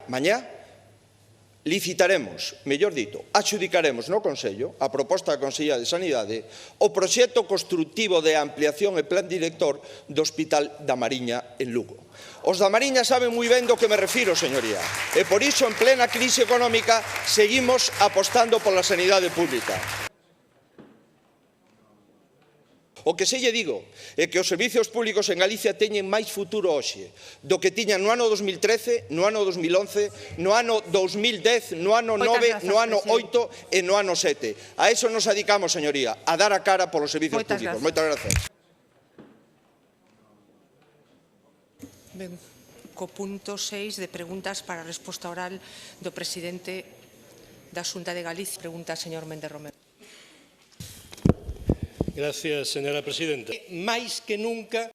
mañá, licitaremos, mellor dito, adxudicaremos no Consello, a proposta da Consellería de Sanidade, o proxecto construtivo de ampliación e plan director do Hospital da Mariña en Lugo. Os da Mariña saben moi ben do que me refiro, señoría, e por iso, en plena crise económica, seguimos apostando pola sanidade pública. O que se lle digo é que os servizos públicos en Galicia teñen máis futuro hoxe do que tiñan no ano 2013, no ano 2011, no ano 2010, no ano 9, no ano 8 e no ano 7. A eso nos dedicamos, señoría, a dar a cara polos servizos públicos. Moitas gracias. Ben, co punto 6 de preguntas para a resposta oral do presidente da Xunta de Galicia. Pregunta a señor Méndez Romero. Gracias, señora presidenta. Máis que nunca